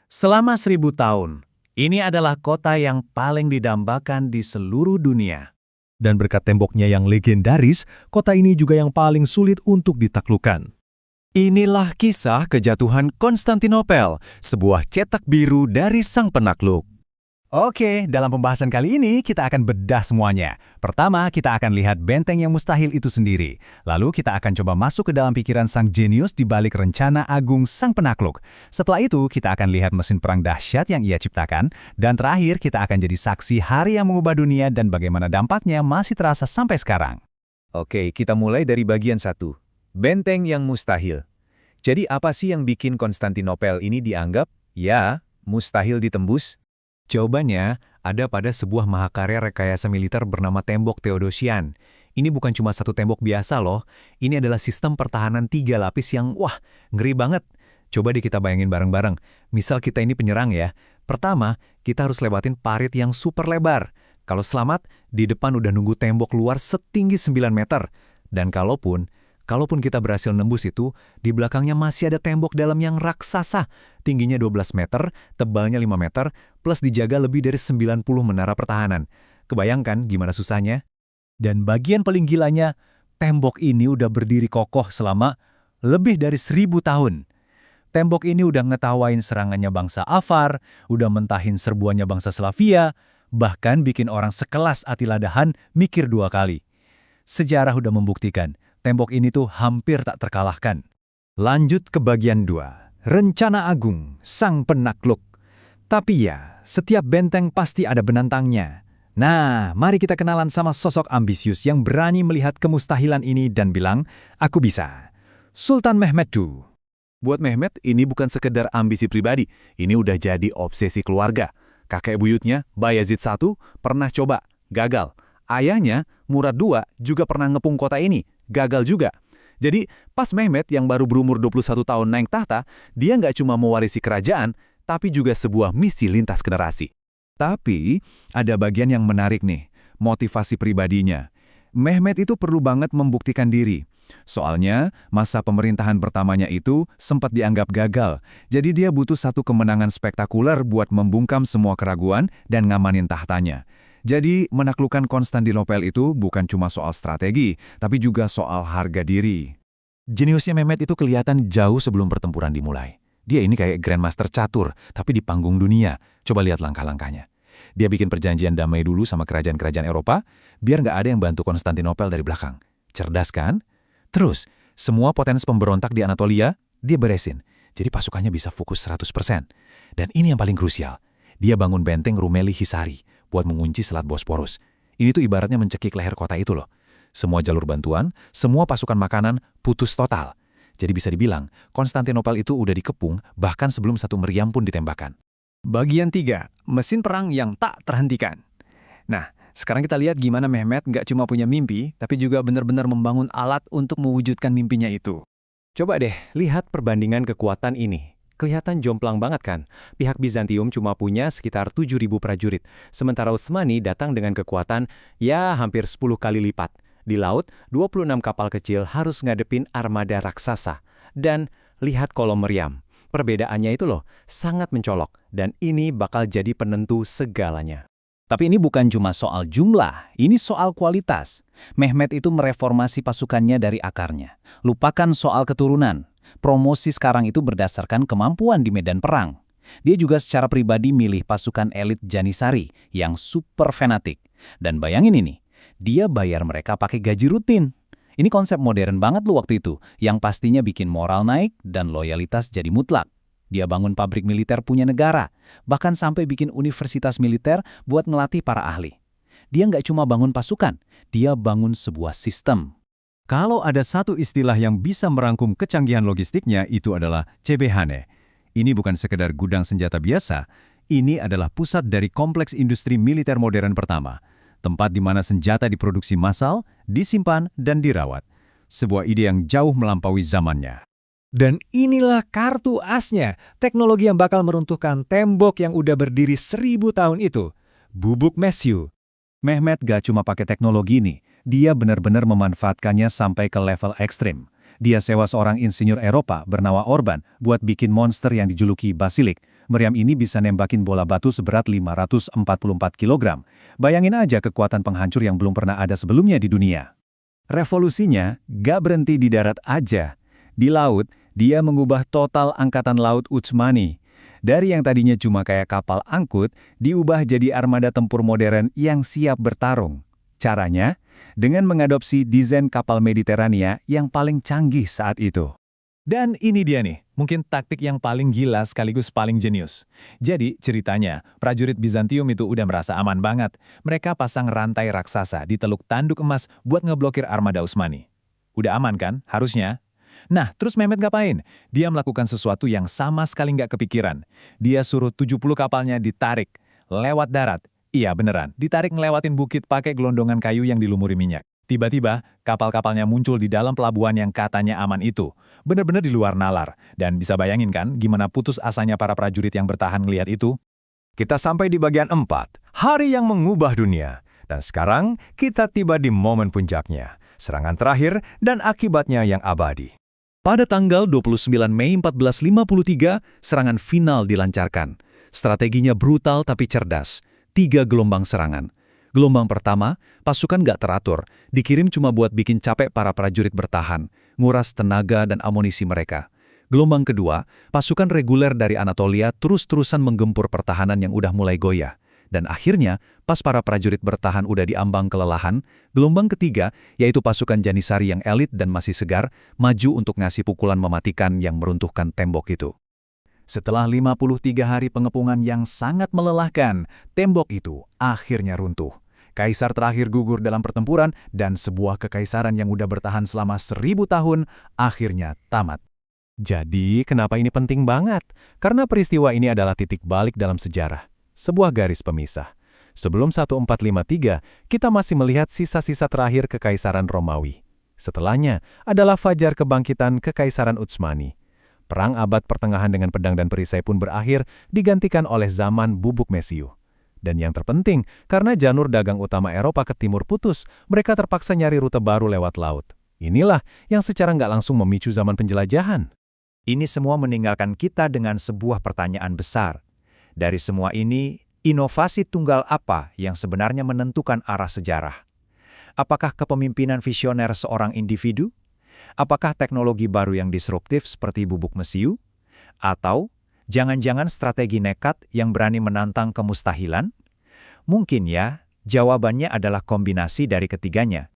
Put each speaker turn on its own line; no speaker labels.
Selama 1000 tahun, ini adalah kota yang paling didambakan di seluruh dunia.
Dan berkat temboknya yang legendaris, kota ini juga yang paling sulit untuk ditaklukkan.
Inilah kisah kejatuhan Konstantinopel, sebuah cetak biru dari sang penakluk.
Oke, dalam pembahasan kali ini kita akan bedah semuanya. Pertama, kita akan lihat benteng yang mustahil itu sendiri. Lalu kita akan coba masuk ke dalam pikiran sang jenius di balik rencana agung sang penakluk. Setelah itu, kita akan lihat mesin perang dahsyat yang ia ciptakan. Dan terakhir, kita akan jadi saksi hari yang mengubah dunia dan bagaimana dampaknya masih terasa sampai sekarang.
Oke, kita mulai dari bagian 1. Benteng yang mustahil. Jadi apa sih yang bikin Konstantinopel ini dianggap, ya, mustahil ditembus?
Jawabannya ada pada sebuah mahakarya rekayasa militer bernama Tembok Theodosian. Ini bukan cuma satu tembok biasa loh, ini adalah sistem pertahanan 3 lapis yang, wah, ngeri banget. Coba deh kita bayangin bareng-bareng, misal kita ini penyerang ya. Pertama, kita harus lewatin parit yang super lebar. Kalau selamat, di depan udah nunggu tembok luar setinggi 9 meter. Dan kalaupun kita berhasil nembus itu, di belakangnya masih ada tembok dalam yang raksasa, tingginya 12 meter, tebalnya 5 meter, plus dijaga lebih dari 90 menara pertahanan. Kebayangkan gimana susahnya? Dan bagian paling gilanya, tembok ini udah berdiri kokoh selama lebih dari 1000 tahun. Tembok ini udah ngetawain serangannya bangsa Avar, udah mentahin serbuannya bangsa Slavia, bahkan bikin orang sekelas Attila Dahan mikir 2 kali. Sejarah udah membuktikan, tembok ini tuh hampir tak terkalahkan. Lanjut ke bagian 2. Rencana agung, sang penakluk. Tapi ya, setiap benteng pasti ada penantangnya. Nah, mari kita kenalan sama sosok ambisius yang berani melihat kemustahilan ini dan bilang, aku bisa. Sultan Mehmed II.
Buat Mehmed, ini bukan sekedar ambisi pribadi, ini udah jadi obsesi keluarga. Kakek buyutnya, Bayezid I, pernah coba, gagal. Ayahnya, Murad II, juga pernah ngepung kota ini, gagal juga. Jadi, pas Mehmed yang baru berumur 21 tahun naik tahta, dia nggak cuma mewarisi kerajaan, tapi juga sebuah misi lintas generasi.
Tapi, ada bagian yang menarik nih, motivasi pribadinya. Mehmed itu perlu banget membuktikan diri. Soalnya, masa pemerintahan pertamanya itu sempat dianggap gagal. Jadi dia butuh satu kemenangan spektakuler buat membungkam semua keraguan dan ngamanin tahtanya. Jadi, menaklukkan Konstantinopel itu bukan cuma soal strategi, tapi juga soal harga diri.
Jeniusnya Mehmed itu kelihatan jauh sebelum pertempuran dimulai. Dia ini kayak Grandmaster catur, tapi di panggung dunia. Coba lihat langkah-langkahnya. Dia bikin perjanjian damai dulu sama kerajaan-kerajaan Eropa, biar nggak ada yang bantu Konstantinopel dari belakang. Cerdas kan? Terus, semua potensi pemberontak di Anatolia, dia beresin. Jadi pasukannya bisa fokus 100%. Dan ini yang paling krusial. Dia bangun benteng Rumeli Hisari buat mengunci Selat Bosporus. Ini tuh ibaratnya mencekik leher kota itu loh. Semua jalur bantuan, semua pasukan makanan putus total. Jadi bisa dibilang, Konstantinopel itu udah dikepung bahkan sebelum satu meriam pun ditembakkan.
Bagian 3, mesin perang yang tak terhentikan. Nah, sekarang kita lihat gimana Mehmed nggak cuma punya mimpi, tapi juga benar-benar membangun alat untuk mewujudkan mimpinya itu.
Coba deh, lihat perbandingan kekuatan ini. Kelihatan jomplang banget kan? Pihak Bizantium cuma punya sekitar 7.000 prajurit, sementara Utsmani datang dengan kekuatan ya hampir 10 kali lipat. Di laut, 26 kapal kecil harus ngadepin armada raksasa. Dan lihat kolom meriam. Perbedaannya itu loh, sangat mencolok. Dan ini bakal jadi penentu segalanya.
Tapi ini bukan cuma soal jumlah, ini soal kualitas. Mehmed itu mereformasi pasukannya dari akarnya. Lupakan soal keturunan. Promosi sekarang itu berdasarkan kemampuan di medan perang. Dia juga secara pribadi milih pasukan elit Janissary yang super fanatik. Dan bayangin ini, dia bayar mereka pakai gaji rutin. Ini konsep modern banget loh waktu itu, yang pastinya bikin moral naik dan loyalitas jadi mutlak. Dia bangun pabrik militer punya negara, bahkan sampai bikin universitas militer buat melatih para ahli. Dia nggak cuma bangun pasukan, dia bangun sebuah sistem.
Kalau ada satu istilah yang bisa merangkum kecanggihan logistiknya, itu adalah CBHNE. Ini bukan sekedar gudang senjata biasa, ini adalah pusat dari kompleks industri militer modern pertama. Tempat di mana senjata diproduksi massal, disimpan, dan dirawat. Sebuah ide yang jauh melampaui zamannya. Dan inilah kartu asnya, teknologi yang bakal meruntuhkan tembok yang udah berdiri 1000 tahun itu. Bubuk mesiu. Mehmed gak cuma pakai teknologi ini, dia benar-benar memanfaatkannya sampai ke level ekstrim. Dia sewa seorang insinyur Eropa bernama Orban buat bikin monster yang dijuluki Basilik,
Meriam ini bisa nembakin bola batu seberat 544 kg. Bayangin aja kekuatan penghancur yang belum pernah ada sebelumnya di dunia. Revolusinya gak berhenti di darat aja. Di laut, dia mengubah total angkatan laut Utsmani. Dari yang tadinya cuma kayak kapal angkut, diubah jadi armada tempur modern yang siap bertarung. Caranya, dengan mengadopsi desain kapal Mediterania yang paling canggih saat itu. Dan ini dia nih, mungkin taktik yang paling gila sekaligus paling jenius. Jadi ceritanya, prajurit Bizantium itu udah merasa aman banget. Mereka pasang rantai raksasa di Teluk Tanduk Emas buat ngeblokir armada Utsmani. Udah aman kan? Harusnya. Nah, terus Mehmet ngapain? Dia melakukan sesuatu yang sama sekali nggak kepikiran. Dia suruh 70 kapalnya ditarik, lewat darat. Iya beneran, ditarik ngelewatin bukit pakai gelondongan kayu yang dilumuri minyak. Tiba-tiba, kapal-kapalnya muncul di dalam pelabuhan yang katanya aman itu. Bener-bener di luar nalar. Dan bisa bayangin kan gimana putus asanya para prajurit yang bertahan ngelihat itu?
Kita sampai di bagian 4, hari yang mengubah dunia. Dan sekarang kita tiba di momen puncaknya, serangan terakhir dan akibatnya yang abadi.
Pada tanggal 29 Mei 1453, serangan final dilancarkan. Strateginya brutal tapi cerdas. 3 gelombang serangan. Gelombang pertama, pasukan gak teratur, dikirim cuma buat bikin capek para prajurit bertahan, nguras tenaga dan amunisi mereka. Gelombang kedua, pasukan reguler dari Anatolia terus-terusan menggempur pertahanan yang udah mulai goyah. Dan akhirnya, pas para prajurit bertahan udah diambang kelelahan, gelombang ketiga, yaitu pasukan Janisari yang elit dan masih segar, maju untuk ngasih pukulan mematikan yang meruntuhkan tembok itu. Setelah 53 hari pengepungan yang sangat melelahkan, tembok itu akhirnya runtuh. Kaisar terakhir gugur dalam pertempuran dan sebuah kekaisaran yang udah bertahan selama 1000 tahun akhirnya tamat.
Jadi, kenapa ini penting banget? Karena peristiwa ini adalah titik balik dalam sejarah. Sebuah garis pemisah. Sebelum 1453, kita masih melihat sisa-sisa terakhir Kekaisaran Romawi. Setelahnya adalah fajar kebangkitan Kekaisaran Utsmani. Perang abad pertengahan dengan pedang dan perisai pun berakhir, digantikan oleh zaman bubuk mesiu. Dan yang terpenting, karena jalur dagang utama Eropa ke timur putus, mereka terpaksa nyari rute baru lewat laut. Inilah yang secara nggak langsung memicu zaman penjelajahan.
Ini semua meninggalkan kita dengan sebuah pertanyaan besar. Dari semua ini, inovasi tunggal apa yang sebenarnya menentukan arah sejarah? Apakah kepemimpinan visioner seorang individu? Apakah teknologi baru yang disruptif seperti bubuk mesiu? Atau jangan-jangan strategi nekat yang berani menantang kemustahilan? Mungkin ya, jawabannya adalah kombinasi dari ketiganya.